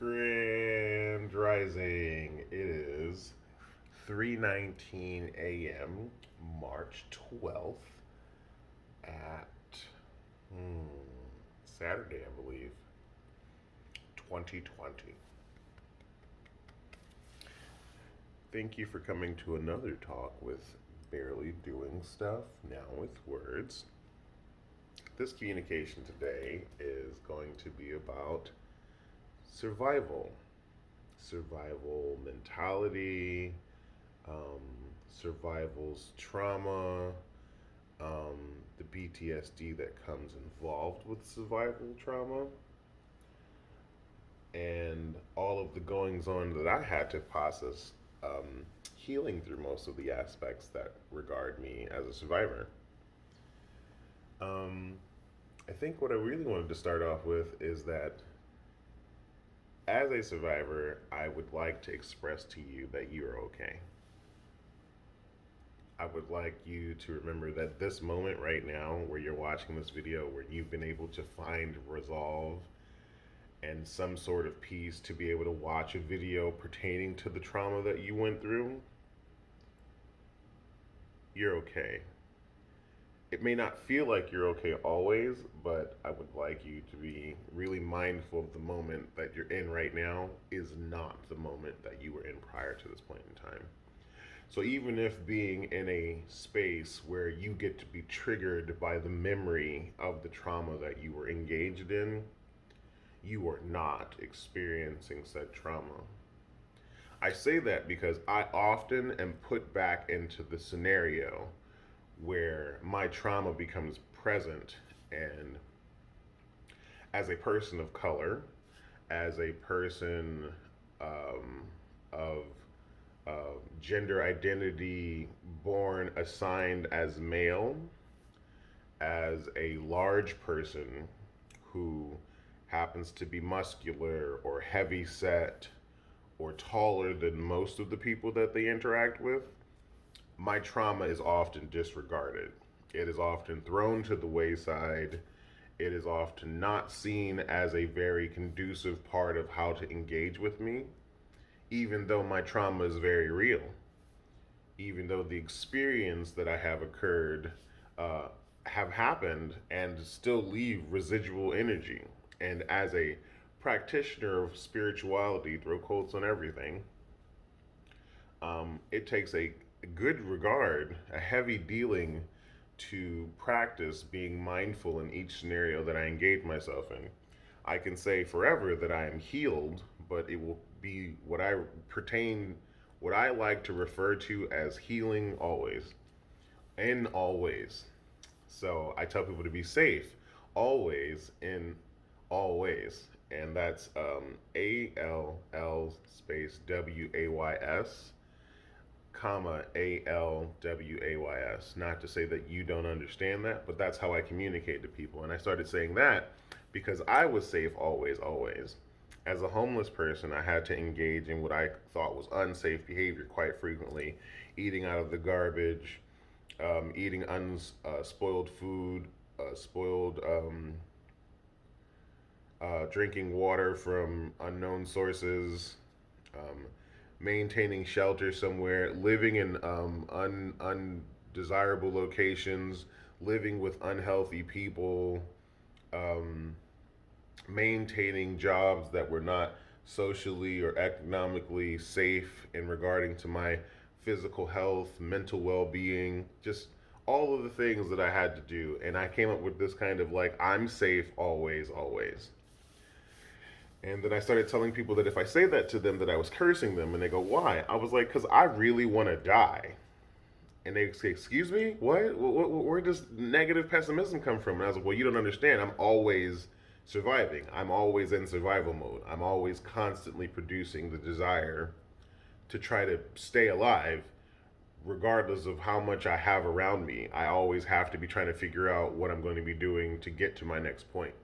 Grand Rising. It is 3:19 a.m. March 12th at Saturday, I believe, 2020. Thank you for coming to another talk with Barely Doing Stuff, now with words. This communication today is going to be about survival, survival mentality, um, survival's trauma, um, the PTSD that comes involved with survival trauma, and all of the goings on that I had to process, healing through most of the aspects that regard me as a survivor. Um, I think what I really wanted to start off with is that as a survivor, I would like to express to you that you're okay. I would like you to remember that this moment right now, where you're watching this video, where you've been able to find resolve and some sort of peace to be able to watch a video pertaining to the trauma that you went through, you're okay. It may not feel like you're okay always, but I would like you to be really mindful of the moment that you're in right now is not the moment that you were in prior to this point in time. So even if being in a space where you get to be triggered by the memory of the trauma that you were engaged in, you are not experiencing said trauma. I say that because I often am put back into the scenario where my trauma becomes present, and as a person of color, as a person of gender identity born assigned as male, as a large person who happens to be muscular or heavy set or taller than most of the people that they interact with, my trauma is often disregarded. It is often thrown to the wayside. It is often not seen as a very conducive part of how to engage with me, even though my trauma is very real, even though the experience that I have occurred have happened and still leave residual energy. And as a practitioner of spirituality, throw quotes on everything, it takes a good regard, a heavy dealing to practice being mindful in each scenario that I engage myself in. I can say forever that I am healed, but it will be what I like to refer to as healing always, in always. So I tell people to be safe always in always, and that's ALL space WAYS comma ALWAYS. Not to say that you don't understand that, but that's how I communicate to people. And I started saying that because I was safe always, always. As a homeless person, I had to engage in what I thought was unsafe behavior quite frequently, eating out of the garbage, eating unspoiled food, spoiled, drinking water from unknown sources, um, maintaining shelter somewhere, living in undesirable locations, living with unhealthy people, um, maintaining jobs that were not socially or economically safe in regarding to my physical health, mental well-being, just all of the things that I had to do. And I came up with this kind of like, I'm safe always, always. And then I started telling people that if I say that to them, that I was cursing them. And they go, why? I was like, because I really want to die. And they say, excuse me? Where does negative pessimism come from? And I was like, well, you don't understand. I'm always surviving. I'm always in survival mode. I'm always constantly producing the desire to try to stay alive, regardless of how much I have around me. I always have to be trying to figure out what I'm going to be doing to get to my next point.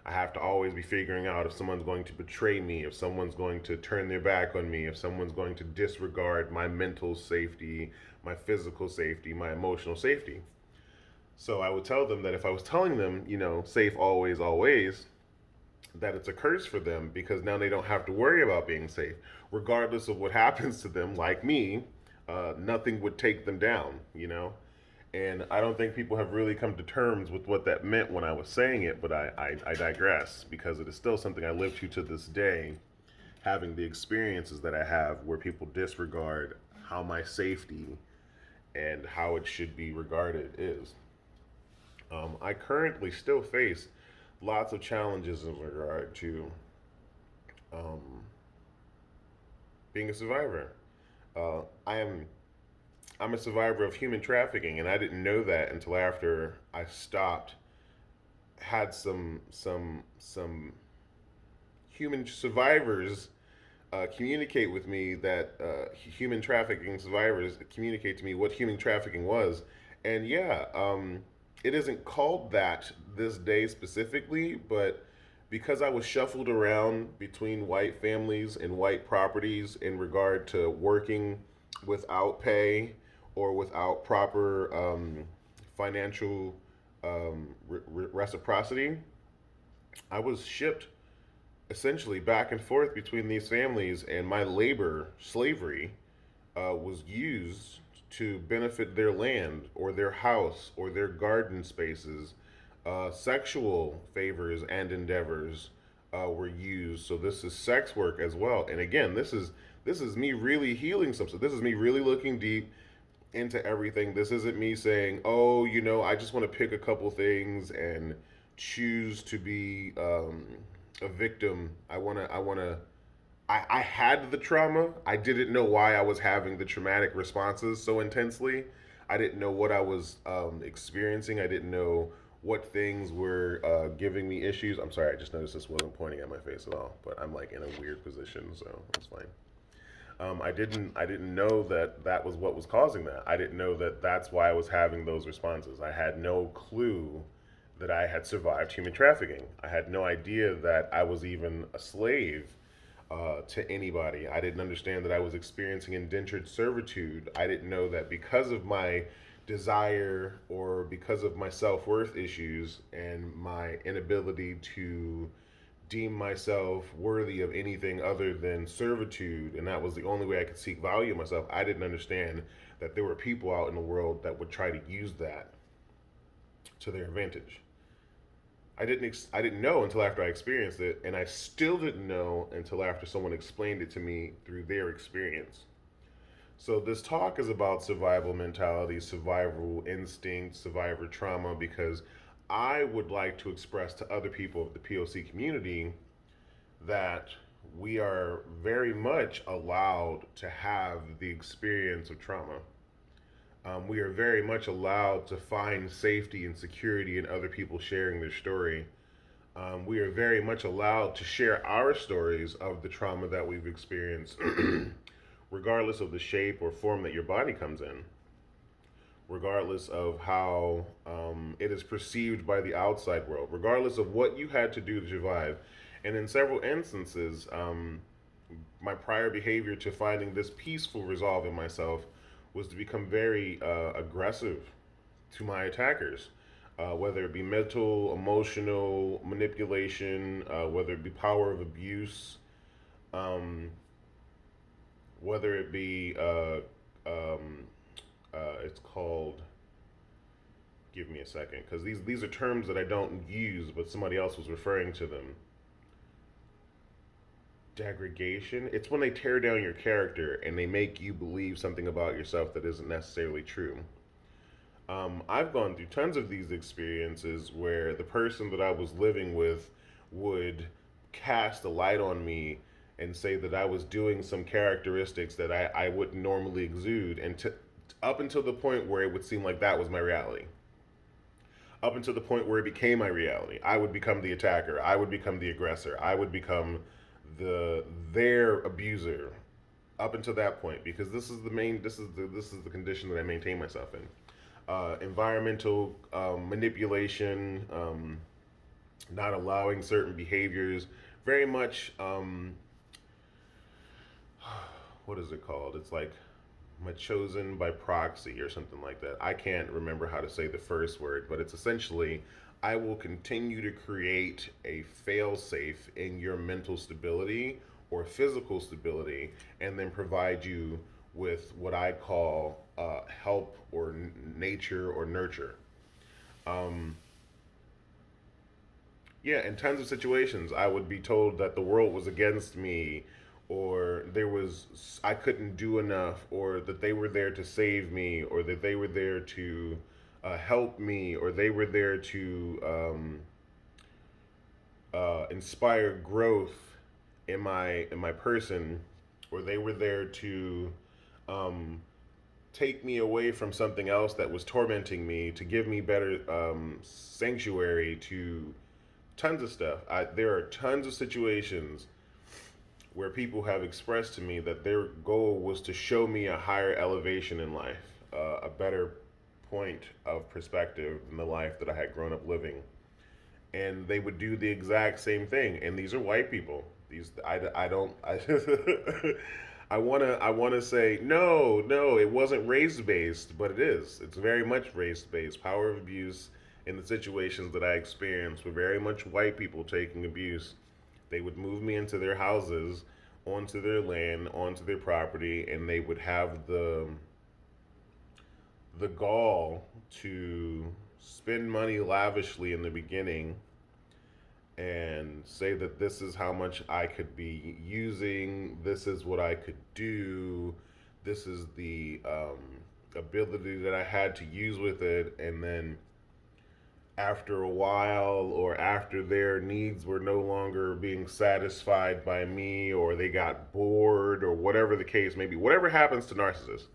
I have to always be figuring out if someone's going to betray me, if someone's going to turn their back on me, if someone's going to disregard my mental safety, my physical safety, my emotional safety. So I would tell them that if I was telling them, safe always, always, that it's a curse for them because now they don't have to worry about being safe. Regardless of what happens to them, like me, nothing would take them down, you know? And I don't think people have really come to terms with what that meant when I was saying it, but I digress because it is still something I live to this day, having the experiences that I have where people disregard how my safety and how it should be regarded is. I currently still face lots of challenges in regard to um, being a survivor. I am I'm a survivor of human trafficking, and I didn't know that until after I stopped. Had some human survivors communicate with me that human trafficking survivors communicate to me what human trafficking was, and yeah, it isn't called that this day specifically, but because I was shuffled around between white families and white properties in regard to working without pay or without proper financial reciprocity, I was shipped essentially back and forth between these families, and my labor, slavery, was used to benefit their land or their house or their garden spaces. Sexual favors and endeavors were used. So this is sex work as well. And again, this is me really healing some stuff. This is me really looking deep into everything. This isn't me saying, "Oh, I just want to pick a couple things and choose to be a victim." I had the trauma. I didn't know why I was having the traumatic responses so intensely. I didn't know what I was experiencing. I didn't know what things were giving me issues. I'm sorry, I just noticed this wasn't pointing at my face at all, but I'm like in a weird position, so it's fine. I didn't know that that was what was causing that. I didn't know that that's why I was having those responses. I had no clue that I had survived human trafficking. I had no idea that I was even a slave to anybody. I didn't understand that I was experiencing indentured servitude. I didn't know that because of my desire or because of my self worth issues and my inability to deem myself worthy of anything other than servitude, and that was the only way I could seek value in myself. I didn't understand that there were people out in the world that would try to use that to their advantage. I didn't know until after I experienced it, and I still didn't know until after someone explained it to me through their experience. So this talk is about survival mentality, survival instinct, survivor trauma, because I would like to express to other people of the POC community that we are very much allowed to have the experience of trauma. We are very much allowed to find safety and security in other people sharing their story. We are very much allowed to share our stories of the trauma that we've experienced, regardless of the shape or form that your body comes in, regardless of how it is perceived by the outside world, regardless of what you had to do to survive. And in several instances, my prior behavior to finding this peaceful resolve in myself was to become very aggressive to my attackers, whether it be mental, emotional manipulation, whether it be power of abuse, um, whether it be it's called. Give me a second, because these are terms that I don't use, but somebody else was referring to them. Degradation. It's when they tear down your character and they make you believe something about yourself that isn't necessarily true. I've gone through tons of these experiences where the person that I was living with would cast a light on me and say that I was doing some characteristics that I wouldn't normally exude, and up until the point where it would seem like that was my reality. Up until the point where it became my reality, I would become the attacker. I would become the aggressor. I would become their abuser. Up until that point, because this is the condition that I maintain myself in. Environmental manipulation, not allowing certain behaviors, very much. What is it called? It's like my chosen by proxy or something like that. I can't remember how to say the first word, but it's essentially I will continue to create a fail safe in your mental stability or physical stability, and then provide you with what I call help or nature or nurture. Um, yeah, in tons of situations, I would be told that the world was against me, or I couldn't do enough, or that they were there to save me, or that they were there to help me, or they were there to inspire growth in my person, or they were there to um, take me away from something else that was tormenting me, to give me better sanctuary, to tons of stuff. There are tons of situations where people have expressed to me that their goal was to show me a higher elevation in life, a better point of perspective than the life that I had grown up living. And they would do the exact same thing. And these are white people. I don't I I wanna say no, no, it wasn't race based, but it is. It's very much race based. Power of abuse in the situations that I experienced were very much white people taking abuse. They would move me into their houses, onto their land, onto their property, and they would have the gall to spend money lavishly in the beginning and say that this is how much I could be using, this is what I could do, this is the ability that I had to use with it, and then after a while, or after their needs were no longer being satisfied by me, or they got bored, or whatever the case may be, whatever happens to narcissists,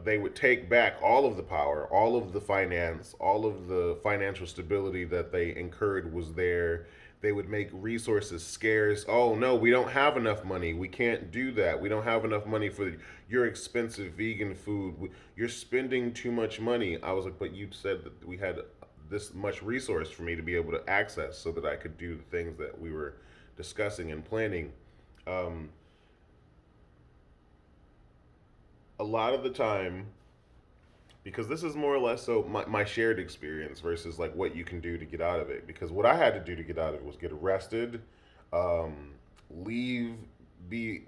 they would take back all of the power, all of the finance, all of the financial stability that they incurred was there. They would make resources scarce. Oh no, we don't have enough money. We can't do that. We don't have enough money for your expensive vegan food. You're spending too much money. I was like, but you said that we had this much resource for me to be able to access so that I could do the things that we were discussing and planning. Um, a lot of the time, because this is more or less so my shared experience versus like what you can do to get out of it, because what I had to do to get out of it was get arrested, um, leave, be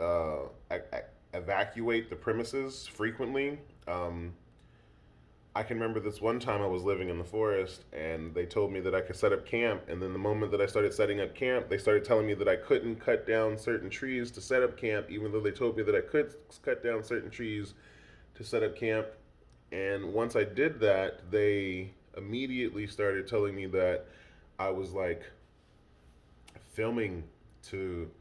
evacuate the premises frequently. um, I can remember this one time I was living in the forest and they told me that I could set up camp, and then the moment that I started setting up camp, they started telling me that I couldn't cut down certain trees to set up camp, even though they told me that I could cut down certain trees to set up camp. And once I did that, they immediately started telling me that I was like filming to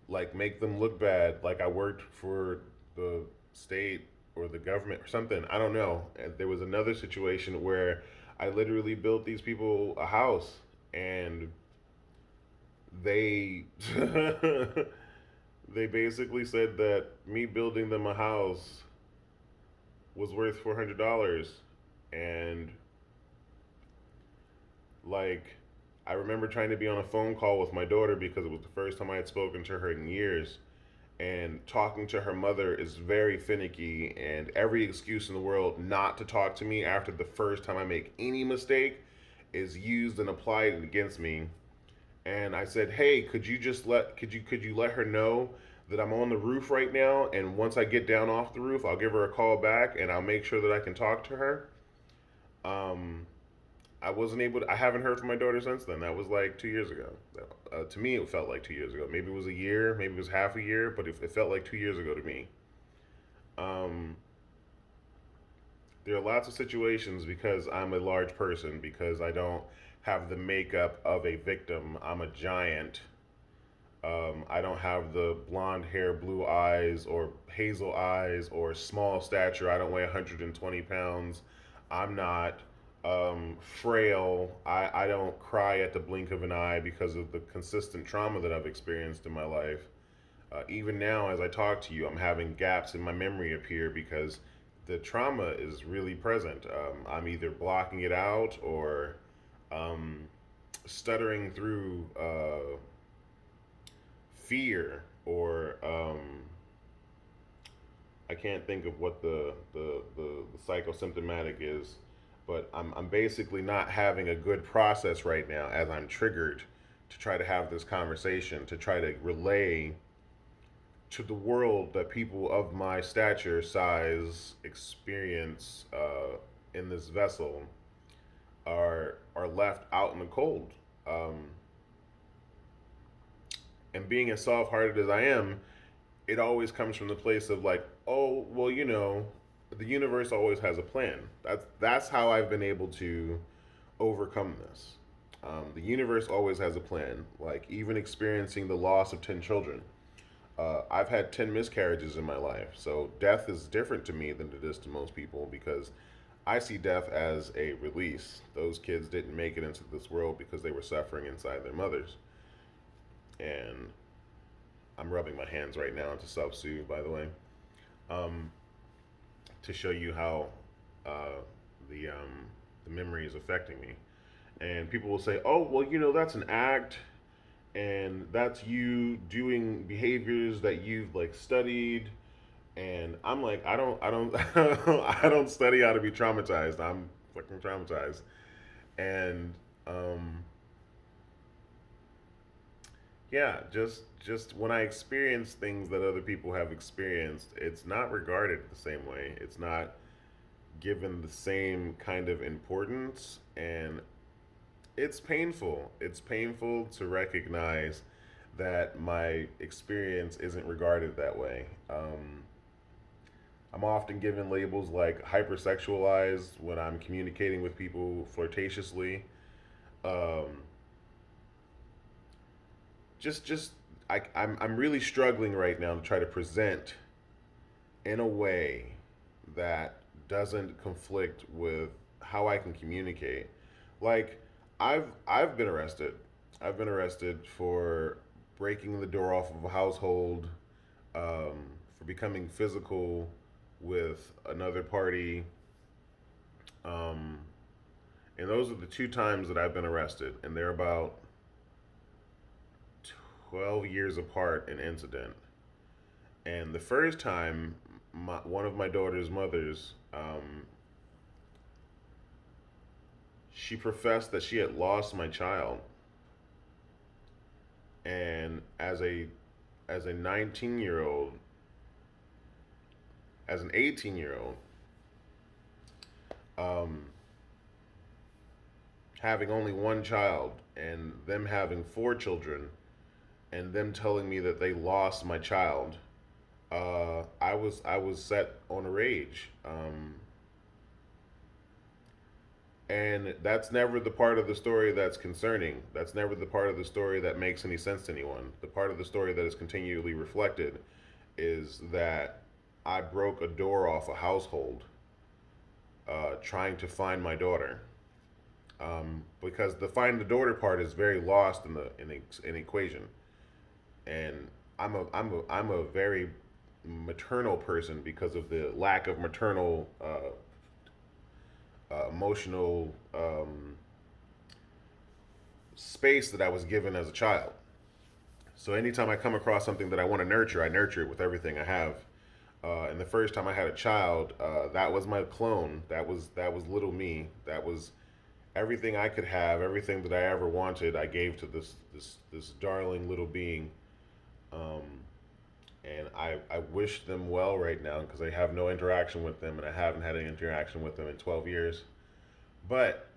like make them look bad, like I worked for the state or the government or something. I don't know. And there was another situation where I literally built these people a house, and they they basically said that me building them a house was worth $400. And like, I remember trying to be on a phone call with my daughter because it was the first time I had spoken to her in years. And talking to her mother is very finicky, and every excuse in the world not to talk to me after the first time I make any mistake is used and applied against me. And I said, "Hey, could you let her know that I'm on the roof right now, and once I get down off the roof, I'll give her a call back and I'll make sure that I can talk to her." Um, I wasn't able to, I haven't heard from my daughter since then. That was like 2 years ago. To me, it felt like 2 years ago. Maybe it was a year, maybe it was half a year, but it felt like 2 years ago to me. Um, there are lots of situations, because I'm a large person, because I don't have the makeup of a victim. I'm a giant. I don't have the blonde hair, blue eyes, or hazel eyes, or small stature. I don't weigh 120 pounds. I'm not frail. I don't cry at the blink of an eye because of the consistent trauma that I've experienced in my life. Even now, as I talk to you, I'm having gaps in my memory appear because the trauma is really present. I'm either blocking it out, or um, stuttering through fear, or I can't think of what the psychosymptomatic is. But I'm basically not having a good process right now as I'm triggered to try to have this conversation, to try to relay to the world that people of my stature, size, experience in this vessel are left out in the cold. Um, and being as soft-hearted as I am, it always comes from the place of like, oh, well, the universe always has a plan. That's how I've been able to overcome this. The universe always has a plan. Like even experiencing the loss of 10 children. I've had 10 miscarriages in my life, so death is different to me than it is to most people because I see death as a release. Those kids didn't make it into this world because they were suffering inside their mothers. And I'm rubbing my hands right now to self soothe, by the way, um, to show you how uh, the, um, the memory is affecting me. And people will say, oh, well, that's an act and that's you doing behaviors that you've like studied. And I'm like, I don't I don't study how to be traumatized. I'm fucking traumatized. And um yeah, just when I experience things that other people have experienced, it's not regarded the same way. It's not given the same kind of importance, and it's painful. It's painful to recognize that my experience isn't regarded that way. I'm often given labels like hypersexualized when I'm communicating with people flirtatiously. Um, just I'm really struggling right now to try to present in a way that doesn't conflict with how I can communicate. Like I've been arrested. I've been arrested for breaking the door off of a household, for becoming physical with another party, um, and those are the two times that I've been arrested, and they're about 12 years apart in incident. And the first time, one of my daughter's mothers, she professed that she had lost my child, and as a 19-year old, as an 18-year-old, um, having only one child and them having 4 children, and them telling me that they lost my child, I was set on a rage. And that's never the part of the story that's concerning. That's never the part of the story that makes any sense to anyone. The part of the story that is continually reflected is that I broke a door off a household, trying to find my daughter. Because the find the daughter part is very lost in the equation, and I'm a very maternal person because of the lack of maternal emotional space that I was given as a child. So anytime I come across something that I nurture it with everything I have. And the first time I had a child, that was my clone. That was little me. That was everything I could have, everything that I ever wanted. I gave to this darling little being. Um, and I wish them well right now because I have no interaction with them, and I haven't had any interaction with them in 12 years. But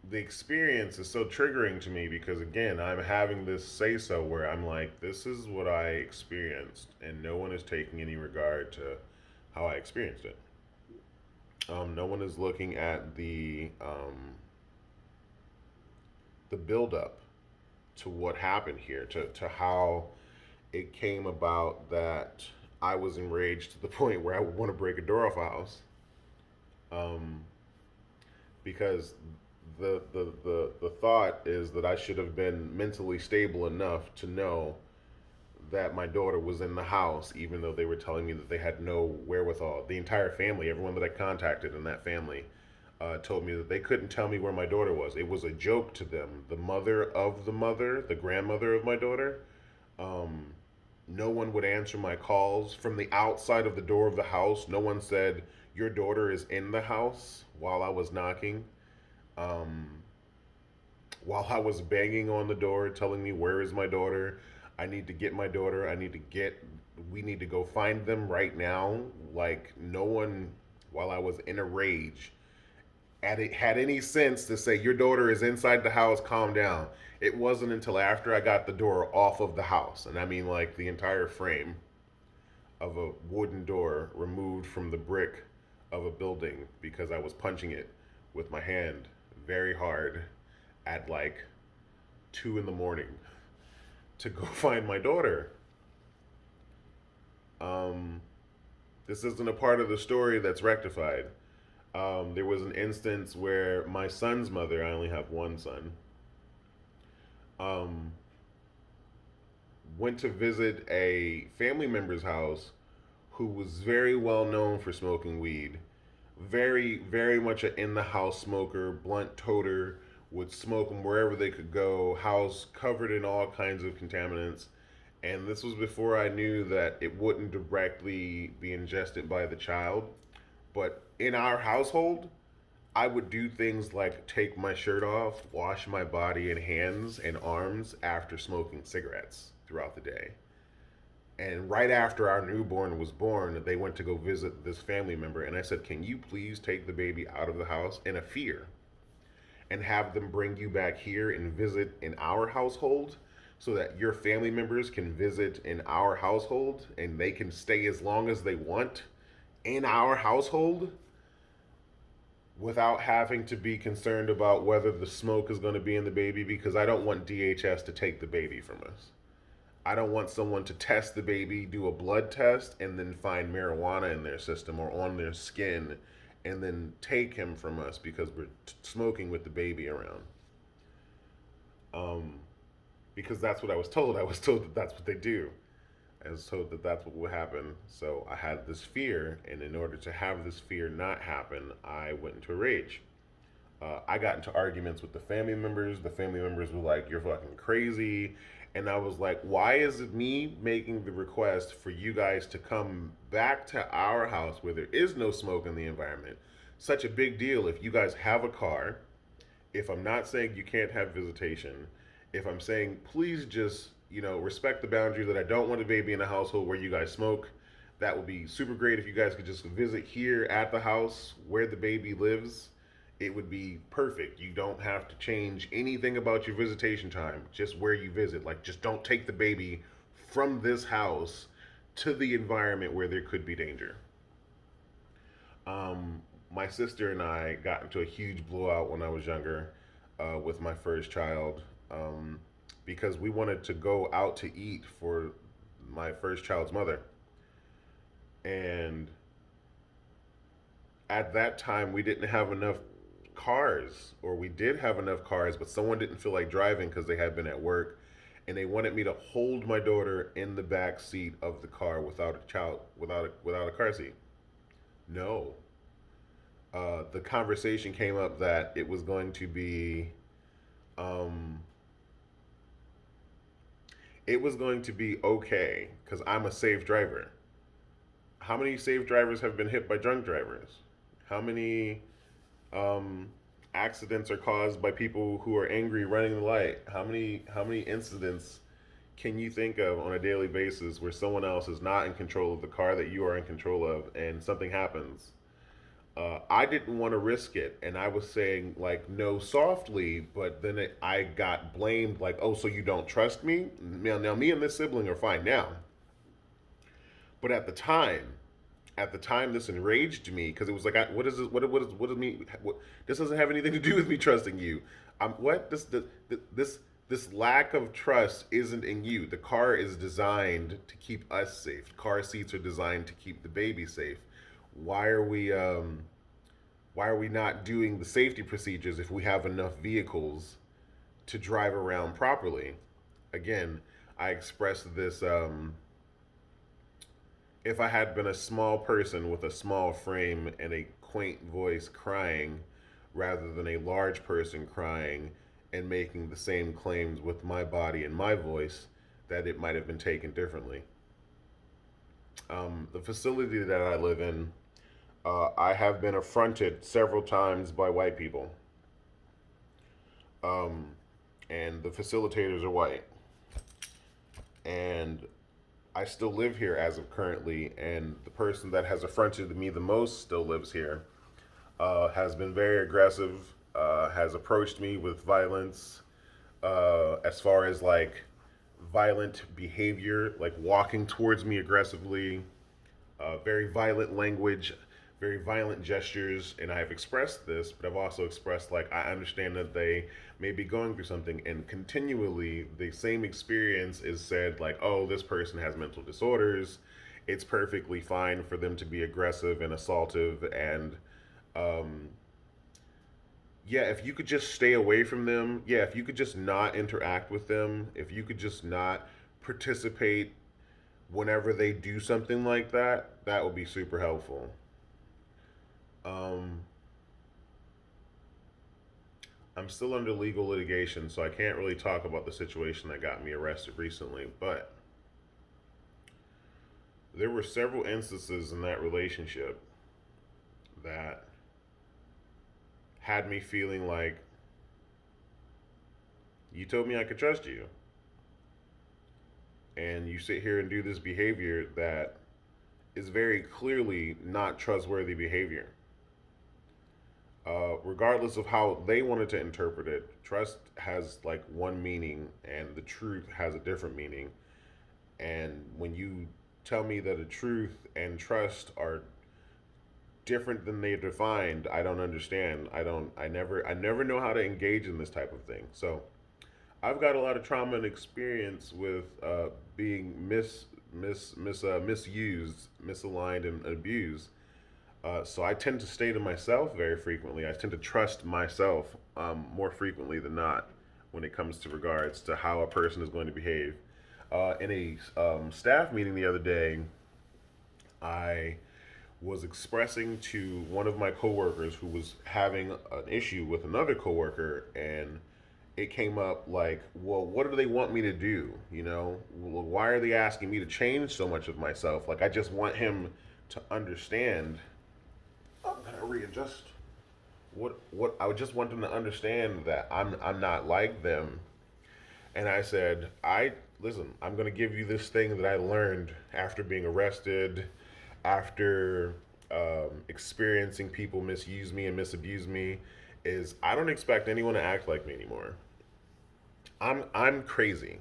the experience is so triggering to me because again I'm having this say so where I'm like, this is what I experienced and no one is taking any regard to how I experienced it. No one is looking at the build up to what happened here, to how it came about that I was enraged to the point where I would want to break a door off a house. um, because the thought is that I should have been mentally stable enough to know that my daughter was in the house, even though they were telling me that they had no wherewithal. The entire family, everyone that I contacted in that family, told me that they couldn't tell me where my daughter was. It was a joke to them. The mother of the mother, the grandmother of my daughter, um, no one would answer my calls from the outside of the door of the house. No one said, your daughter is in the house while I was knocking, um, while I was banging on the door, telling me, where is my daughter? I need to get my daughter. We need to go find them right now. Like, no one, while I was in a rage, had any sense to say, your daughter is inside the house, calm down. It wasn't until after I got the door off of the house, and I mean like the entire frame of a wooden door removed from the brick of a building because I was punching it with my hand very hard at like 2 in the morning to go find my daughter. Um, this isn't a part of the story that's rectified. There was an instance where my son's mother, I only have one son, um, went to visit a family member's house who was very well known for smoking weed. Very, very much an in the house smoker, blunt toter, would smoke them wherever they could go, house covered in all kinds of contaminants. And this was before I knew that it wouldn't directly be ingested by the child. But in our household, I would do things like take my shirt off, wash my body and hands and arms after smoking cigarettes throughout the day. And right after our newborn was born, they went to go visit this family member. And I said, can you please take the baby out of the house in a fear and have them bring you back here and visit in our household so that your family members can visit in our household and they can stay as long as they want in our household without having to be concerned about whether the smoke is going to be in the baby, because I don't want DHS to take the baby from us. I don't want someone to test the baby, do a blood test, and then find marijuana in their system or on their skin, and then take him from us because we're smoking with the baby around. Um, because that's what I was told. I was told that that's what they do. I was told that that's what would happen. So I had this fear, and in order to have this fear not happen, I went into a rage. I got into arguments with the family members. The family members were like, "You're fucking crazy." And I was like, why is it me making the request for you guys to come back to our house where there is no smoke in the environment such a big deal if you guys have a car? If I'm not saying you can't have visitation, if I'm saying please just, respect the boundary that I don't want a baby in a household where you guys smoke, that would be super great if you guys could just visit here at the house where the baby lives. It would be perfect. You don't have to change anything about your visitation time, just where you visit. Like, just don't take the baby from this house to the environment where there could be danger. My sister and I got into a huge blowout when I was younger with my first child because we wanted to go out to eat for my first child's mother. And at that time, we didn't have enough cars, or we did have enough cars, but someone didn't feel like driving because they had been at work, and they wanted me to hold my daughter in the back seat of the car without a child, without a car seat. No, the conversation came up that it was going to be, um, it was going to be okay because I'm a safe driver. How many safe drivers have been hit by drunk drivers? How many um, accidents are caused by people who are angry running the light? How many incidents can you think of on a daily basis where someone else is not in control of the car that you are in control of and something happens? I didn't want to risk it, and I was saying like no softly, but then I got blamed like, oh, so you don't trust me? Now me and this sibling are fine now, but at the time, this enraged me because it was like, what is this? What does me? What, this doesn't have anything to do with me trusting you. What this lack of trust isn't in you. The car is designed to keep us safe. Car seats are designed to keep the baby safe. Why are we why are we not doing the safety procedures if we have enough vehicles to drive around properly? Again, I expressed this. If I had been a small person with a small frame and a quaint voice crying, rather than a large person crying and making the same claims with my body and my voice, that it might have been taken differently. The facility that I live in, I have been affronted several times by white people, um, and the facilitators are white. And I still live here as of currently, and the person that has affronted me the most still lives here. Has been very aggressive, has approached me with violence, as far as like violent behavior, like walking towards me aggressively, very violent language, very violent gestures. And I've expressed this, but I've also expressed like I understand that they may be going through something, and continually the same experience is said like, oh, this person has mental disorders. It's perfectly fine for them to be aggressive and assaultive, and um, yeah, if you could just stay away from them, yeah, if you could just not interact with them, if you could just not participate whenever they do something like that, that would be super helpful. Um, I'm still under legal litigation, so I can't really talk about the situation that got me arrested recently, but there were several instances in that relationship that had me feeling like you told me I could trust you, and you sit here and do this behavior that is very clearly not trustworthy behavior. Regardless of how they wanted to interpret it, trust has like one meaning and the truth has a different meaning. And when you tell me that a truth and trust are different than they're defined, I don't understand. I never know how to engage in this type of thing. So I've got a lot of trauma and experience with being misused, misaligned, and abused. So I tend to stay to myself very frequently. I tend to trust myself more frequently than not when it comes to regards to how a person is going to behave. In a staff meeting the other day, I was expressing to one of my coworkers who was having an issue with another coworker, and it came up like, well, what do they want me to do? You know, well, why are they asking me to change so much of myself? Like, I just want him to understand. I'm gonna readjust. What I would just want them to understand that I'm not like them. And I said, I listen, I'm gonna give you this thing that I learned after being arrested, after experiencing people misuse me and misabuse me, is I don't expect anyone to act like me anymore. I'm crazy.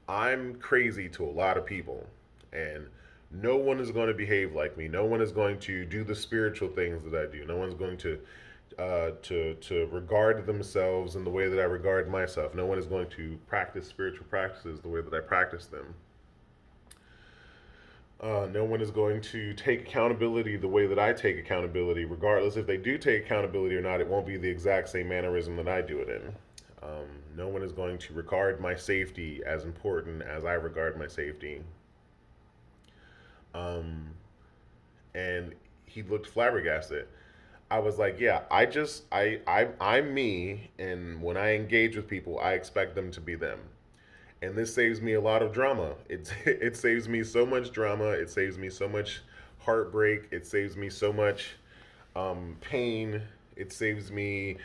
I'm crazy to a lot of people, and no one is going to behave like me. No one is going to do the spiritual things that I do. No one's going to regard themselves in the way that I regard myself. No one is going to practice spiritual practices the way that I practice them. No one is going to take accountability the way that I take accountability, regardless if they do take accountability or not. It won't be the exact same mannerism that I do it in. No one is going to regard my safety as important as I regard my safety. Um, and he looked flabbergasted. I was like, yeah, I'm me, and when I engage with people, I expect them to be them, and this saves me a lot of drama. It saves me so much drama. It saves me so much heartbreak. It saves me so much pain. It saves me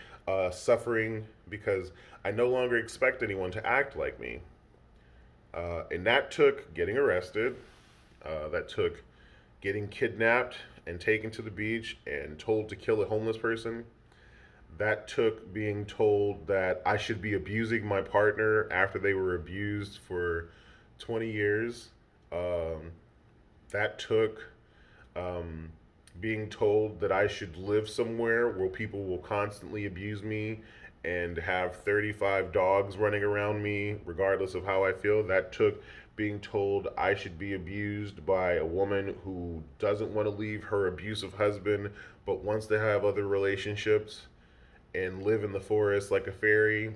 suffering because I no longer expect anyone to act like me. And that took getting arrested. That took getting kidnapped and taken to the beach and told to kill a homeless person. That took being told that I should be abusing my partner after they were abused for 20 years. Um, that took um, being told that I should live somewhere where people will constantly abuse me and have 35 dogs running around me, regardless of how I feel. That took being told I should be abused by a woman who doesn't want to leave her abusive husband but wants to have other relationships and live in the forest like a fairy.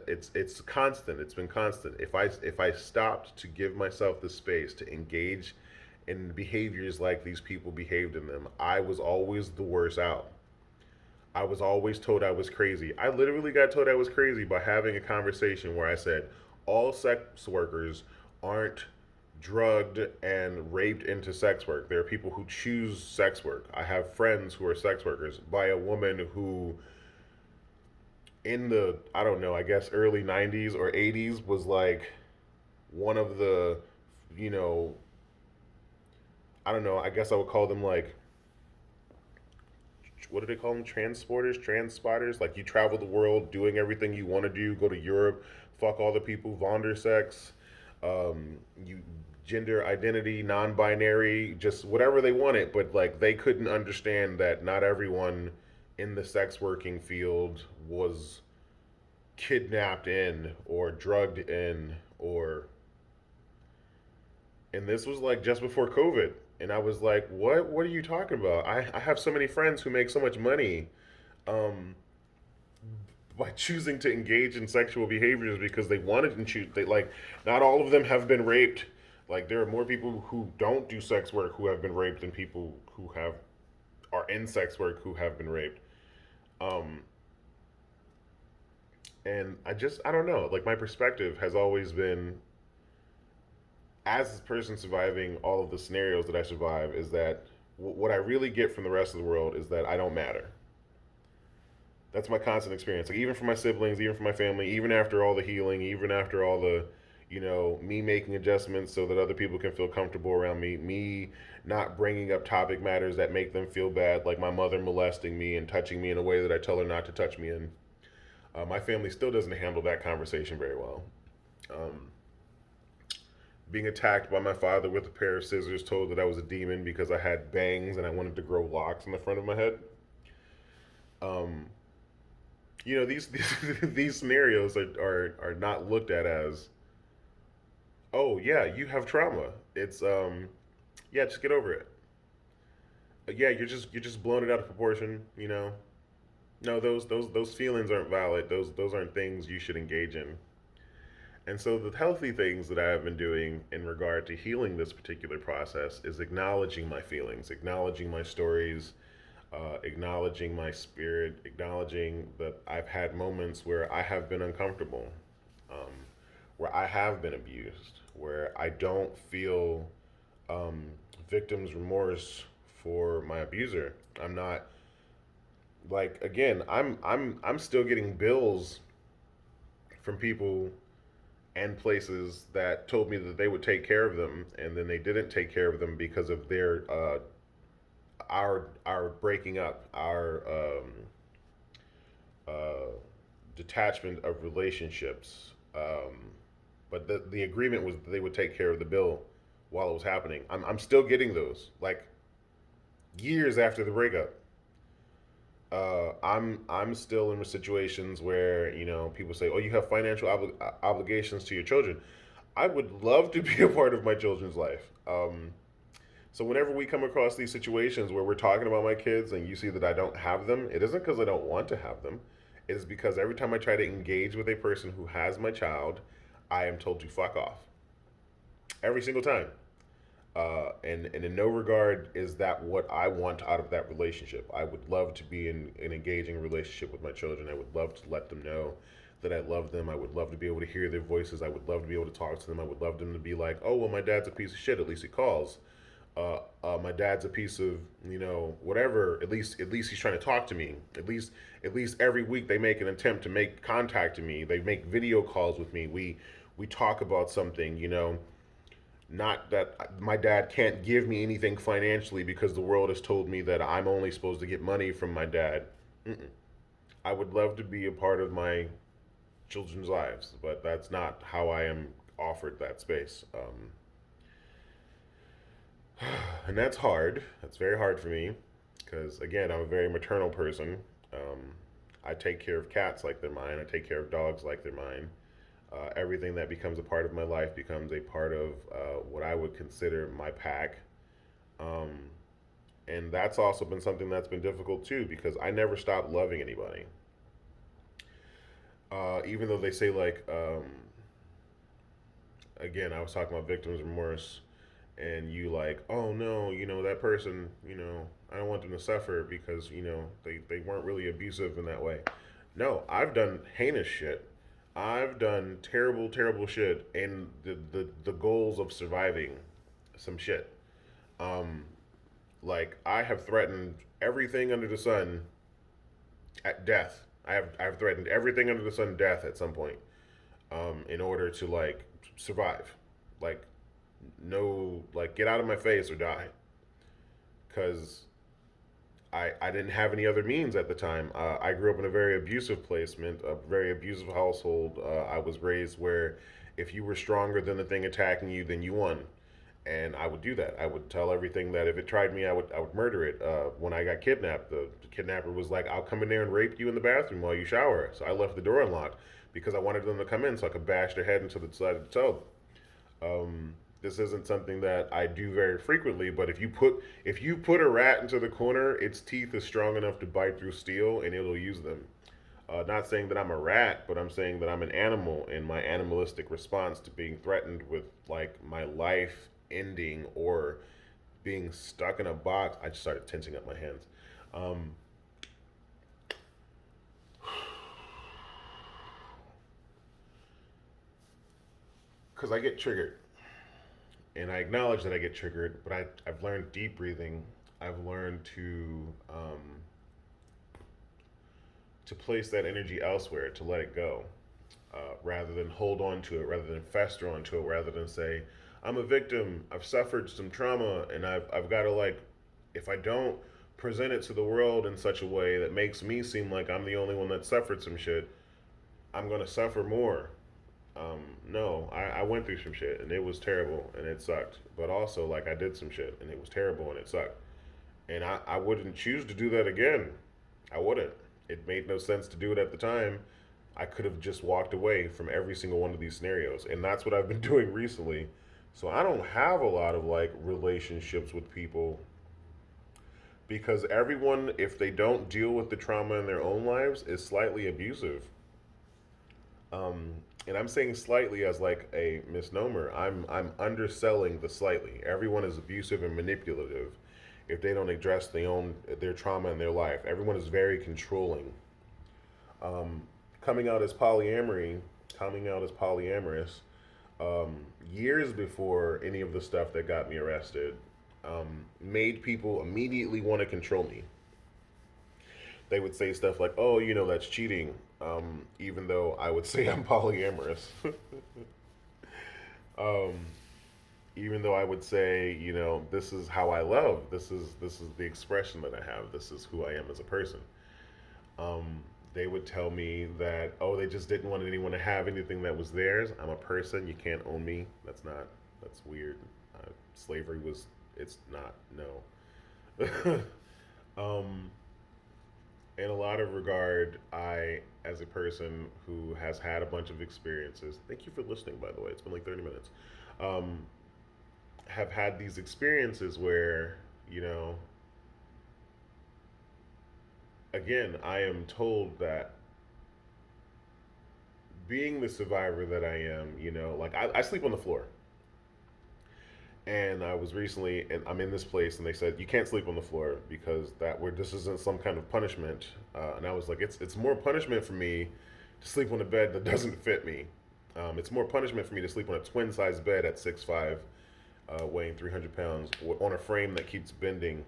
It's constant. It's been constant. If I stopped to give myself the space to engage in behaviors like these people behaved in them, I was always the worst out. I was always told I was crazy. I literally got told I was crazy by having a conversation where I said all sex workers aren't drugged and raped into sex work. There are people who choose sex work. I have friends who are sex workers by a woman who, in the, I don't know, I guess early 90s or 80s, was like one of the, you know, I don't know, I guess I would call them like, what do they call them? Transporters, transpoders. Like you travel the world doing everything you want to do, go to Europe, fuck all the people, Vonder sex, you gender identity, non-binary, just whatever they wanted. But like they couldn't understand that not everyone in the sex working field was kidnapped in or drugged in or, and this was like just before COVID. And I was like, what are you talking about? I have so many friends who make so much money um, by choosing to engage in sexual behaviors because they wanted and choose. They like, not all of them have been raped. Like there are more people who don't do sex work who have been raped than people who have are in sex work who have been raped. Um, and I don't know. Like my perspective has always been, as a person surviving all of the scenarios that I survive, is that what I really get from the rest of the world is that I don't matter. That's my constant experience. Like even for my siblings, even for my family, even after all the healing, even after all the, me making adjustments so that other people can feel comfortable around me not bringing up topic matters that make them feel bad, like my mother molesting me and touching me in a way that I tell her not to touch me in. My family still doesn't handle that conversation very well. Um, Being attacked by my father with a pair of scissors, told that I was a demon because I had bangs and I wanted to grow locks in the front of my head. Um, these these scenarios are not looked at as, oh yeah, you have trauma. It's yeah, just get over it. Yeah, you're just blowing it out of proportion. No, those feelings aren't valid. Those aren't things you should engage in. And so the healthy things that I have been doing in regard to healing this particular process is acknowledging my feelings, acknowledging my stories, acknowledging my spirit, acknowledging that I've had moments where I have been uncomfortable, um, where I have been abused, where I don't feel um, victim's remorse for my abuser. I'm not, like, again, I'm still getting bills from people and places that told me that they would take care of them, and then they didn't take care of them because of their our breaking up, our uh, detachment of relationships. But the agreement was that they would take care of the bill while it was happening. I'm still getting those, like, years after the breakup. I'm still in situations where people say, "Oh, you have financial obligations to your children." I would love to be a part of my children's life. So whenever we come across these situations where we're talking about my kids and you see that I don't have them, it isn't because I don't want to have them. It is because every time I try to engage with a person who has my child, I am told to fuck off. Every single time. And in no regard is that what I want out of that relationship. I would love to be in an engaging relationship with my children. I would love to let them know that I love them. I would love to be able to hear their voices. I would love to be able to talk to them. I would love them to be like, oh, well, my dad's a piece of shit. At least he calls. My dad's a piece of whatever. At least he's trying to talk to me. At least every week they make an attempt to make contact to me. They make video calls with me. We talk about something. Not that my dad can't give me anything financially because the world has told me that I'm only supposed to get money from my dad. Mm-mm. I would love to be a part of my children's lives, but that's not how I am offered that space. And that's hard. That's very hard for me because, again, I'm a very maternal person. Um, I take care of cats like they're mine, I take care of dogs like they're mine. Everything that becomes a part of my life becomes a part of what I would consider my pack. Um, and that's also been something that's been difficult too because I never stopped loving anybody. Even though they say, like, again, I was talking about victims remorse, and you like, oh no, that person, I don't want them to suffer because they weren't really abusive in that way. No, I've done heinous shit. I've done terrible, terrible shit, and the goals of surviving some shit. Um, like I have threatened everything under the sun at death. I've threatened everything under the sun death at some point. In order to like survive, like no, like get out of my face or die, because I didn't have any other means at the time. I grew up in a very abusive placement, a very abusive household. I was raised where if you were stronger than the thing attacking you, then you won. And I would do that. I would tell everything that if it tried me, I would murder it. When I got kidnapped, the kidnapper was like, "I'll come in there and rape you in the bathroom while you shower." So I left the door unlocked because I wanted them to come in so I could bash their head into the side of the tub. This isn't something that I do very frequently, but if you put a rat into the corner, its teeth is strong enough to bite through steel, and it'll use them. Not saying that I'm a rat, but I'm saying that I'm an animal, and my animalistic response to being threatened with like my life ending or being stuck in a box, I just started tensing up my hands. Um, because I get triggered, and I acknowledge that I get triggered, but I've learned deep breathing. I've learned to place that energy elsewhere, to let it go, rather than hold on to it, rather than fester onto it, rather than say, I'm a victim, I've suffered some trauma, and I've got to, like, if I don't present it to the world in such a way that makes me seem like I'm the only one that suffered some shit, I'm going to suffer more. No, I went through some shit and it was terrible and it sucked. But also, like, I did some shit and it was terrible and it sucked. And I wouldn't choose to do that again. I wouldn't. It made no sense to do it at the time. I could have just walked away from every single one of these scenarios. And that's what I've been doing recently. So I don't have a lot of like relationships with people because everyone, if they don't deal with the trauma in their own lives, is slightly abusive. Um, and I'm saying slightly as like a misnomer. I'm underselling the slightly. Everyone is abusive and manipulative if they don't address their trauma in their life. Everyone is very controlling. Um, coming out as polyamory, coming out as polyamorous, years before any of the stuff that got me arrested, made people immediately want to control me. They would say stuff like, "Oh, that's cheating," even though I would say I'm polyamorous. um, even though I would say, this is how I love. This is the expression that I have. This is who I am as a person. Um, they would tell me that, oh, they just didn't want anyone to have anything that was theirs. I'm a person. You can't own me. That's not. That's weird. Slavery was. It's not. No. um, in a lot of regard, I, as a person who has had a bunch of experiences, thank you for listening, by the way. It's been like 30 minutes. Um, have had these experiences where, you know, again, I am told that being the survivor that I am, like I sleep on the floor. And I was recently, and I'm in this place, and they said you can't sleep on the floor because this isn't some kind of punishment. And I was like, it's more punishment for me to sleep on a bed that doesn't fit me. It's more punishment for me to sleep on a twin size bed at 6'5", weighing 300 pounds, on a frame that keeps bending.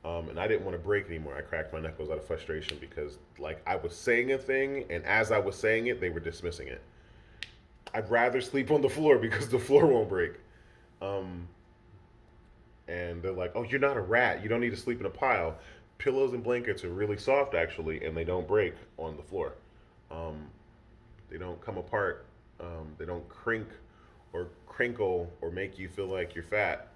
And I didn't want to break anymore. I cracked my knuckles out of frustration because, like, I was saying a thing, and as I was saying it, they were dismissing it. I'd rather sleep on the floor because the floor won't break. Um, and they're like, "Oh, you're not a rat. You don't need to sleep in a pile." Pillows and blankets are really soft, actually, and they don't break on the floor. Um, they don't come apart. They don't crink or crinkle or make you feel like you're fat,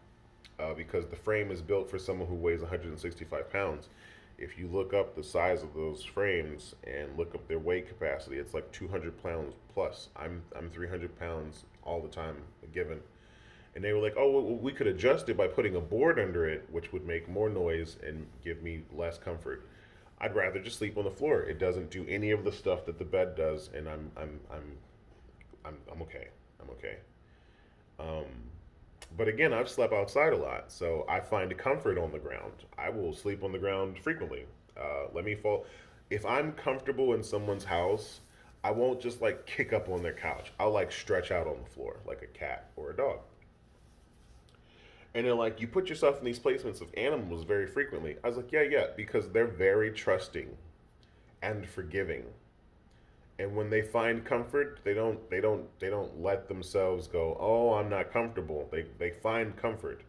because the frame is built for someone who weighs 165 pounds. If you look up the size of those frames and look up their weight capacity, it's like 200 pounds plus. I'm 300 pounds all the time, given. And they were like, "Oh, well, we could adjust it by putting a board under it, which would make more noise and give me less comfort." I'd rather just sleep on the floor. It doesn't do any of the stuff that the bed does, and I'm okay. I'm okay. Um, but again, I've slept outside a lot, so I find comfort on the ground. I will sleep on the ground frequently. Let me fall. If I'm comfortable in someone's house, I won't just like kick up on their couch. I'll like stretch out on the floor like a cat or a dog. And then like you put yourself in these placements of animals very frequently. I was like, yeah, yeah, because they're very trusting and forgiving. And when they find comfort, they don't let themselves go, "Oh, I'm not comfortable." They find comfort.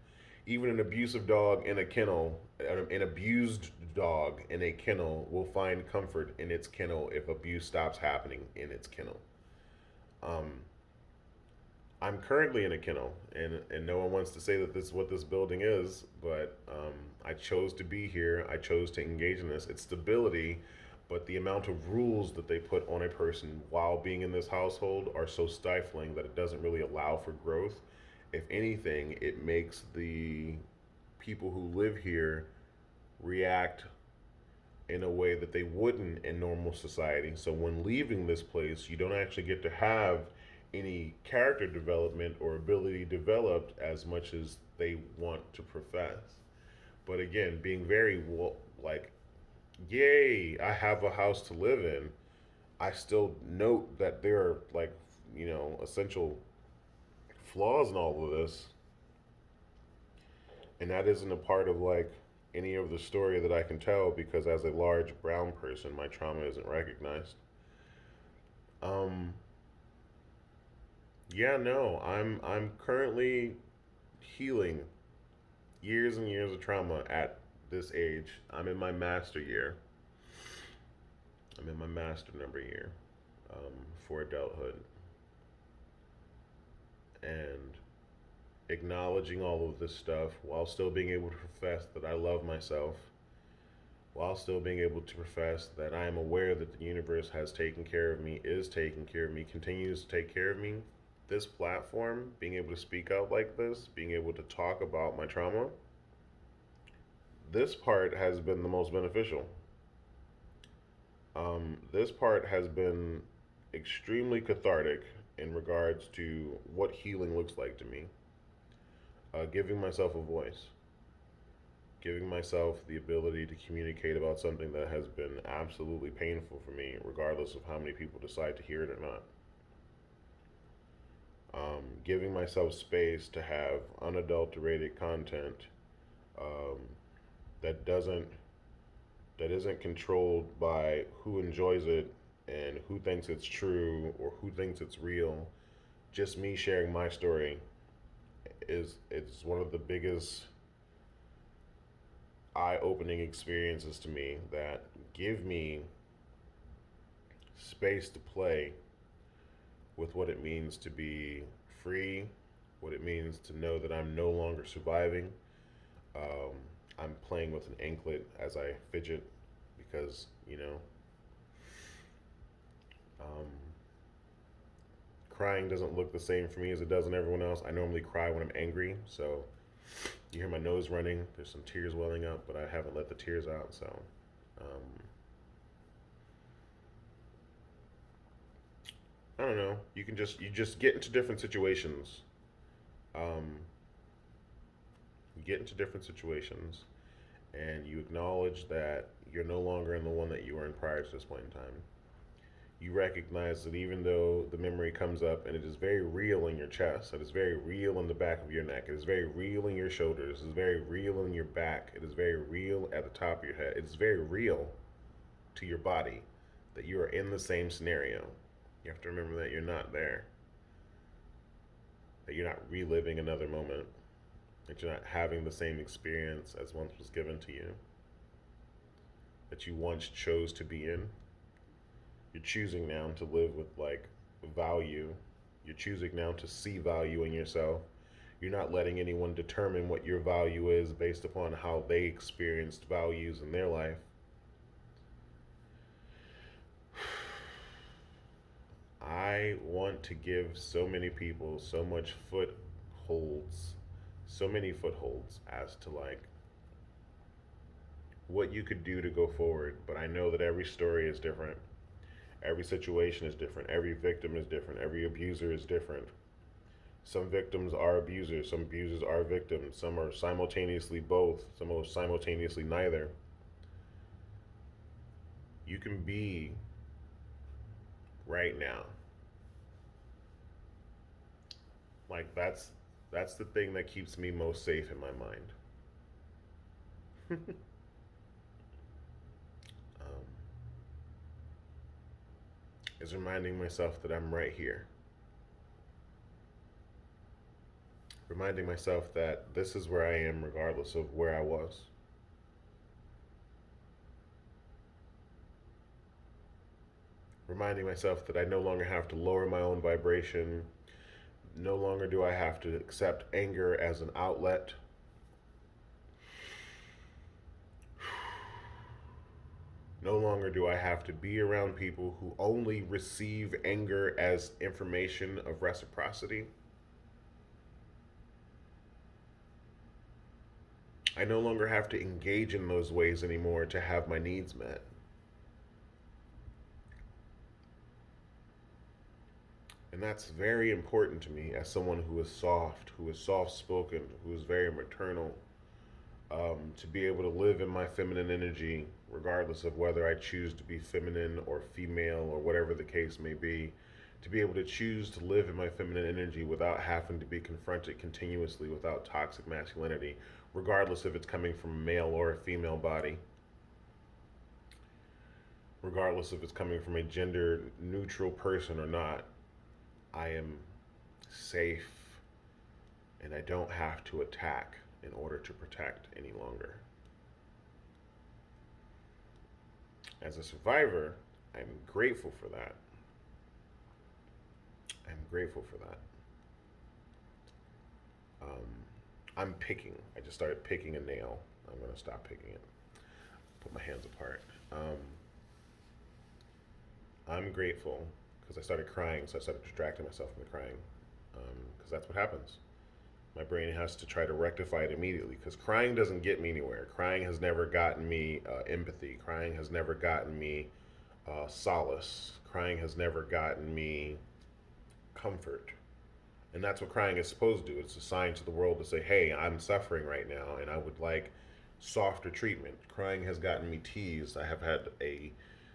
Even an abusive dog in a kennel, an abused dog in a kennel will find comfort in its kennel if abuse stops happening in its kennel. Um, I'm currently in a kennel, and no one wants to say that this is what this building is, but I chose to be here. I chose to engage in this. It's stability, but the amount of rules that they put on a person while being in this household are so stifling that it doesn't really allow for growth. If anything, it makes the people who live here react in a way that they wouldn't in normal society. So when leaving this place, you don't actually get to have any character development or ability developed as much as they want to profess. But again, being very like, yay, I have a house to live in, I still note that there are like, essential flaws in all of this. And that isn't a part of like any of the story that I can tell because as a large brown person, my trauma isn't recognized. Um, yeah, no, I'm currently healing years and years of trauma at this age. I'm in my master year. I'm in my master number year for adulthood, and acknowledging all of this stuff while still being able to profess that I love myself, while still being able to profess that I am aware that the universe has taken care of me, is taking care of me, continues to take care of me. This platform, being able to speak out like this, being able to talk about my trauma, this part has been the most beneficial. This part has been extremely cathartic in regards to what healing looks like to me. Giving myself a voice, giving myself the ability to communicate about something that has been absolutely painful for me, regardless of how many people decide to hear it or not. Giving myself space to have unadulterated content um, that doesn't that isn't controlled by who enjoys it and who thinks it's true or who thinks it's real. Just me sharing my story is it's one of the biggest eye-opening experiences to me that give me space to play with what it means to be free, what it means to know that I'm no longer surviving. Um, I'm playing with an anklet as I fidget because, um, crying doesn't look the same for me as it does in everyone else. I normally cry when I'm angry, so you hear my nose running. There's some tears welling up, but I haven't let the tears out, so I don't know. You just get into different situations. Um, you get into different situations, and you acknowledge that you're no longer in the one that you were in prior to this point in time. You recognize that even though the memory comes up and it is very real in your chest, it is very real in the back of your neck, it is very real in your shoulders, it is very real in your back, it is very real at the top of your head, it is very real to your body that you are in the same scenario. You have to remember that you're not there, that you're not reliving another moment, that you're not having the same experience as once was given to you, that you once chose to be in. You're choosing now to live with like value. You're choosing now to see value in yourself. You're not letting anyone determine what your value is based upon how they experienced values in their life. I want to give so many people so many footholds as to like what you could do to go forward, but I know that every story is different. Every situation is different. Every victim is different. Every abuser is different. Some victims are abusers. Some abusers are victims. Some are simultaneously both. Some are simultaneously neither. You can be right now. Like that's the thing that keeps me most safe in my mind. um, is reminding myself that I'm right here. Reminding myself that this is where I am regardless of where I was. Reminding myself that I no longer have to lower my own vibration. No longer do I have to accept anger as an outlet. No longer do I have to be around people who only receive anger as information of reciprocity. I no longer have to engage in those ways anymore to have my needs met. And that's very important to me as someone who is soft spoken, who is very maternal, to be able to live in my feminine energy, regardless of whether I choose to be feminine or female or whatever the case may be. To be able to choose to live in my feminine energy without having to be confronted continuously without toxic masculinity, regardless if it's coming from a male or a female body, regardless if it's coming from a gender neutral person or not. I am safe and I don't have to attack in order to protect any longer. As a survivor, I'm grateful for that. I'm grateful for that. Um, I'm picking. I just started picking a nail. I'm going to stop picking it. Put my hands apart. I'm grateful because I started crying, so I started distracting myself from the crying because that's what happens. My brain has to try to rectify it immediately because crying doesn't get me anywhere. Crying has never gotten me empathy. Crying has never gotten me solace. Crying has never gotten me comfort. And that's what crying is supposed to do. It's a sign to the world to say, hey, I'm suffering right now and I would like softer treatment. Crying has gotten me teased. I have had a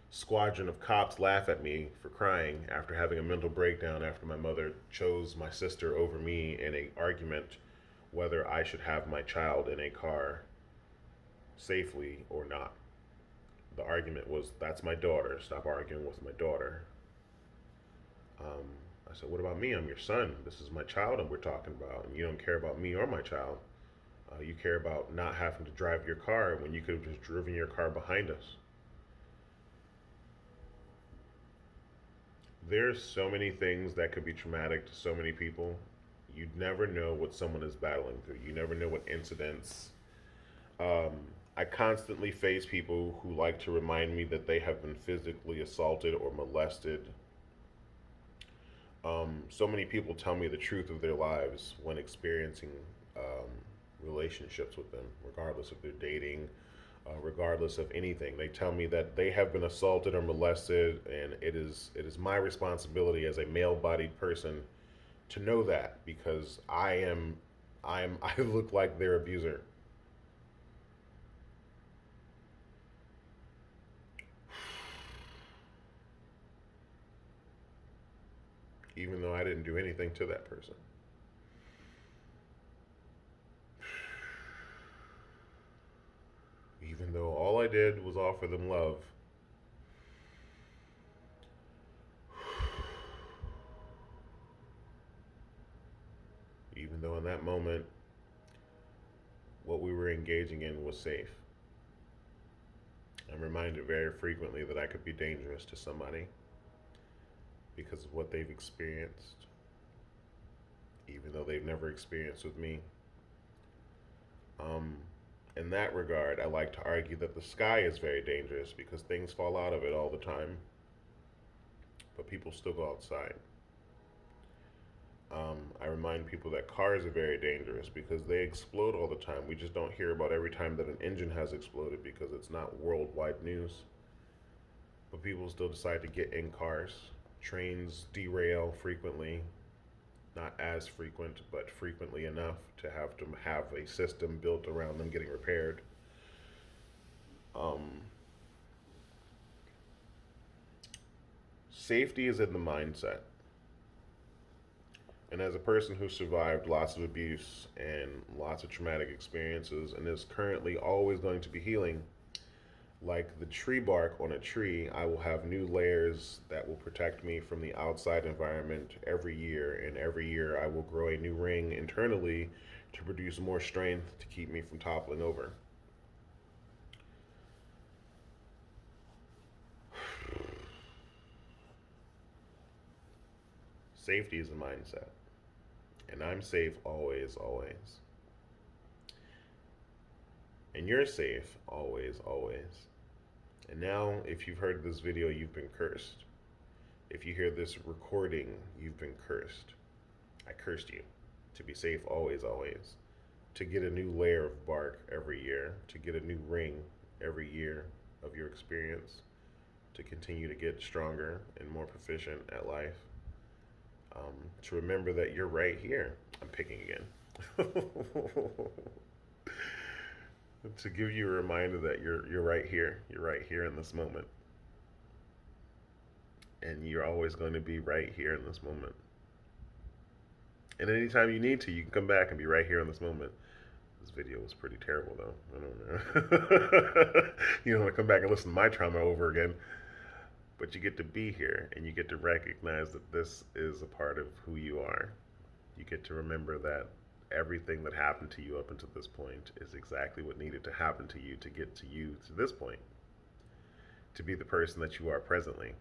squadron of cops laugh at me for crying after having a mental breakdown after my mother chose my sister over me in an argument whether I should have my child in a car safely or not. The argument was, that's my daughter. Stop arguing with my daughter. Um, I said, what about me? I'm your son. This is my child and we're talking about. And you don't care about me or my child. You care about not having to drive your car when you could have just driven your car behind us. There's so many things that could be traumatic to so many people. You never know what someone is battling through. You never know what incidents. Um, I constantly face people who like to remind me that they have been physically assaulted or molested. So many people tell me the truth of their lives when experiencing um, relationships with them, regardless if they're dating, regardless of anything. They tell me that they have been assaulted or molested, and it is my responsibility as a male-bodied person to know that because I look like their abuser. Even though I didn't do anything to that person. Even though all I did was offer them love. Even though in that moment, what we were engaging in was safe. I'm reminded very frequently that I could be dangerous to somebody because of what they've experienced, even though they've never experienced with me. Um, in that regard, I like to argue that the sky is very dangerous because things fall out of it all the time, but people still go outside. I remind people that cars are very dangerous because they explode all the time. We just don't hear about every time that an engine has exploded because it's not worldwide news. But people still decide to get in cars. Trains derail frequently, not as frequent, but frequently enough to have a system built around them getting repaired. Um, Safety is in the mindset. And as a person who survived lots of abuse and lots of traumatic experiences and is currently always going to be healing, like the tree bark on a tree, I will have new layers that will protect me from the outside environment every year. And every year I will grow a new ring internally to produce more strength to keep me from toppling over. Safety is a mindset. And I'm safe always, always. And you're safe always, always. And now, if you've heard this video, you've been cursed. If you hear this recording, you've been cursed. I cursed you to be safe always, always. To get a new layer of bark every year. To get a new ring every year of your experience. To continue to get stronger and more proficient at life. To remember that you're right here. I'm picking again. To give you a reminder that you're right here. You're right here in this moment. And you're always going to be right here in this moment. And anytime you need to, you can come back and be right here in this moment. This video was pretty terrible, though. I don't know. You don't want to come back and listen to my trauma over again. But you get to be here, and you get to recognize that this is a part of who you are. You get to remember that everything that happened to you up until this point is exactly what needed to happen to you to this point, to be the person that you are presently.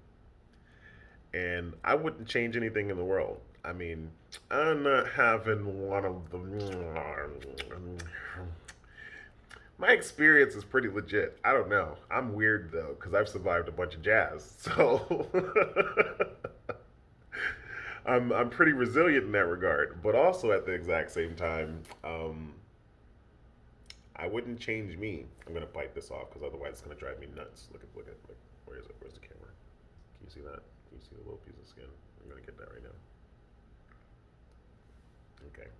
And I wouldn't change anything in the world. I mean, I'm not having one of the. My experience is pretty legit. I don't know. I'm weird though, because I've survived a bunch of jazz. So I'm pretty resilient in that regard. But also at the exact same time, I wouldn't change me. I'm gonna bite this off because otherwise it's gonna drive me nuts. Look. Where is it? Where's the camera? Can you see that? Can you see the little piece of skin? I'm gonna get that right now. Okay.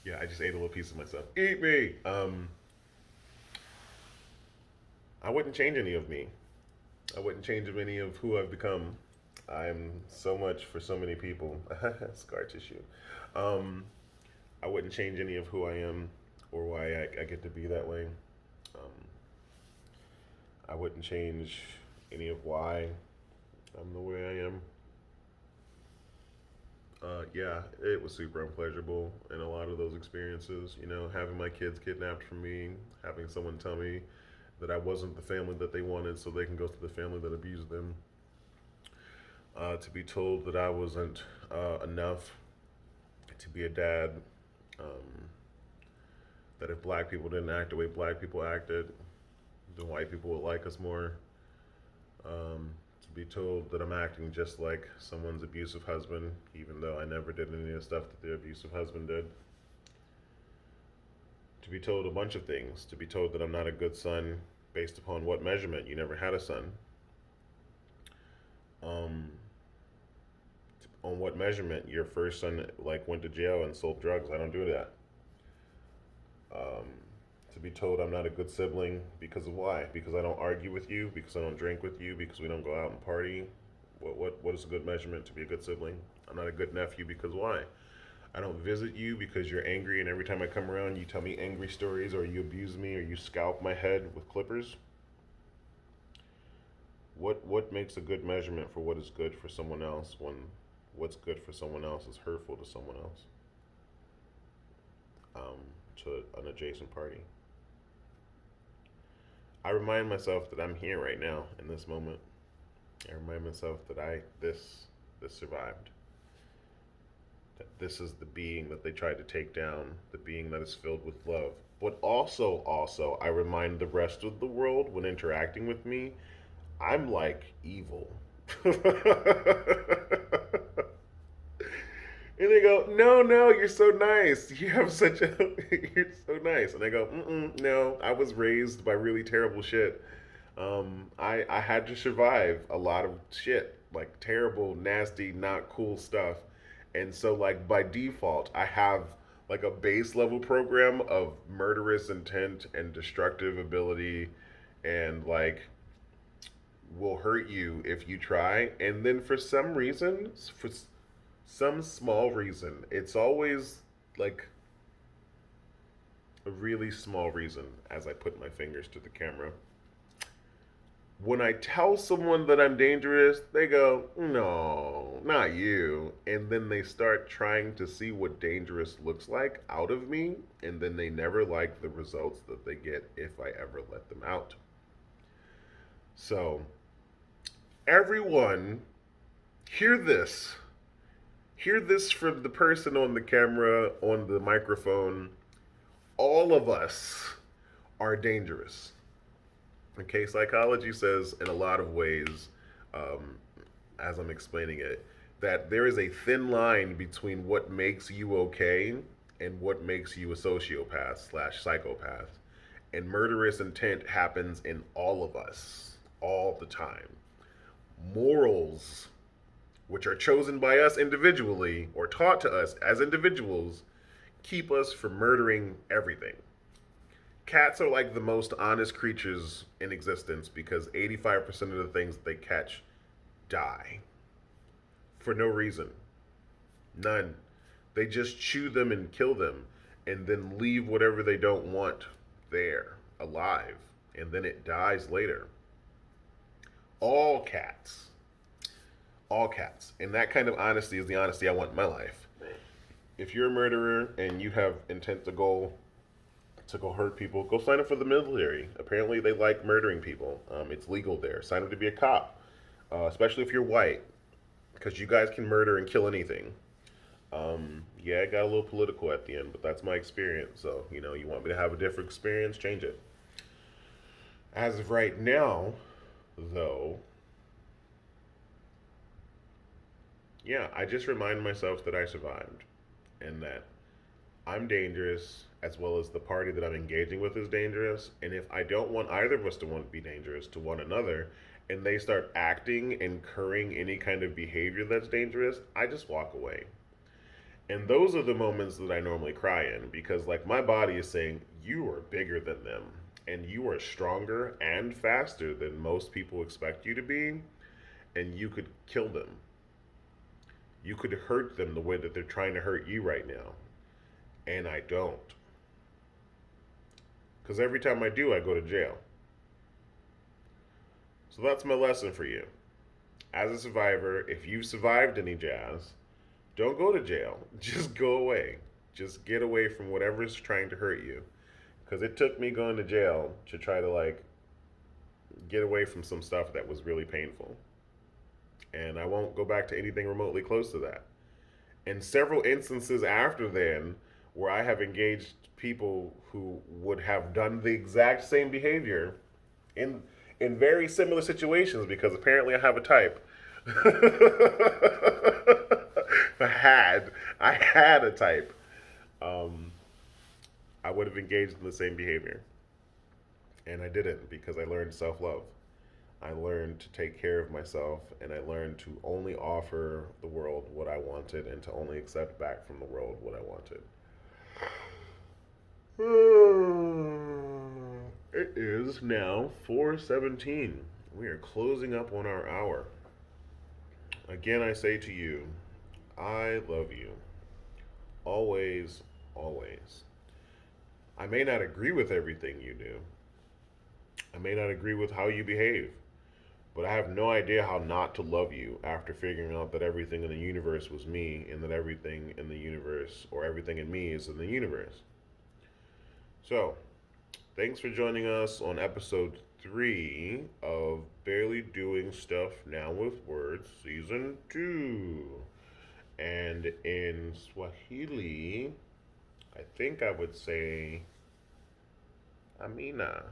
Yeah, I just ate a little piece of myself. Eat me. I wouldn't change any of me. I wouldn't change any of who I've become. I'm so much for so many people. Scar tissue. Um, I wouldn't change any of who I am or why I get to be that way. Um, I wouldn't change any of why I'm the way I am. Yeah, it was super unpleasurable in a lot of those experiences. You know, having my kids kidnapped from me, having someone tell me that I wasn't the family that they wanted so they can go to the family that abused them. To be told that I wasn't enough to be a dad. Um, that if black people didn't act the way black people acted, then white people would like us more. To be told that I'm acting just like someone's abusive husband, even though I never did any of the stuff that the abusive husband did. To be told a bunch of things. To be told that I'm not a good son based upon what measurement? You never had a son. Um, on what measurement your first son like went to jail and sold drugs? I don't do that. Um, to be told I'm not a good sibling because of why? Because I don't argue with you, because I don't drink with you, because we don't go out and party. What is a good measurement to be a good sibling? I'm not a good nephew because why? I don't visit you because you're angry and every time I come around you tell me angry stories or you abuse me or you scalp my head with clippers. What makes a good measurement for what is good for someone else when what's good for someone else is hurtful to someone else? Um, to an adjacent party. I remind myself that I'm here right now in this moment. I remind myself that this survived. That this is the being that they tried to take down, the being that is filled with love. But also, I remind the rest of the world when interacting with me, I'm like evil. And they go, no, you're so nice. You have such a, you're so nice. And I go, no, I was raised by really terrible shit. I had to survive a lot of shit, like terrible, nasty, not cool stuff. And so, like, by default, I have like a base level program of murderous intent and destructive ability, and like will hurt you if you try. And then for some reason, for some small reason, it's always like a really small reason, as I put my fingers to the camera. When I tell someone that I'm dangerous, they go, no, not you. And then they start trying to see what dangerous looks like out of me. And then they never like the results that they get if I ever let them out. So, everyone, hear this. Hear this from the person on the camera, on the microphone. All of us are dangerous. Okay, psychology says in a lot of ways, um, as I'm explaining it, that there is a thin line between what makes you okay and what makes you a sociopath slash psychopath. And murderous intent happens in all of us all the time. Morals, which are chosen by us individually or taught to us as individuals, keep us from murdering everything. Cats are like the most honest creatures in existence because 85% of the things that they catch die for no reason. None. They just chew them and kill them and then leave whatever they don't want there alive, and then it dies later. All cats. All cats. And that kind of honesty is the honesty I want in my life. If you're a murderer and you have intent to go hurt people, go sign up for the military. Apparently, they like murdering people. It's legal there. Sign up to be a cop, especially if you're white, because you guys can murder and kill anything. Yeah, it got a little political at the end, but that's my experience. So, you want me to have a different experience, change it. As of right now, though, yeah, I just remind myself that I survived and that I'm dangerous as well as the party that I'm engaging with is dangerous. And if I don't want either of us to want to be dangerous to one another and they start acting, incurring any kind of behavior that's dangerous, I just walk away. And those are the moments that I normally cry in because, like, my body is saying, you are bigger than them and you are stronger and faster than most people expect you to be, and you could kill them. You could hurt them the way that they're trying to hurt you right now. And I don't. Because every time I do, I go to jail. So that's my lesson for you. As a survivor, if you've survived any jazz, don't go to jail. Just go away. Just get away from whatever's trying to hurt you. Because it took me going to jail to try to, like, get away from some stuff that was really painful. And I won't go back to anything remotely close to that. And several instances after then where I have engaged people who would have done the exact same behavior in in very similar situations because apparently I have a type. I had a type. Um, I would have engaged in the same behavior, and I didn't because I learned self love. I learned to take care of myself, and I learned to only offer the world what I wanted and to only accept back from the world what I wanted. It is now 4:17. We are closing up on our hour. Again, I say to you, I love you. Always, always. I may not agree with everything you do. I may not agree with how you behave. But I have no idea how not to love you after figuring out that everything in the universe was me and that everything in the universe or everything in me is in the universe. So, thanks for joining us on episode 3 of Barely Doing Stuff Now with Words, season 2. And in Swahili, I think I would say Amina.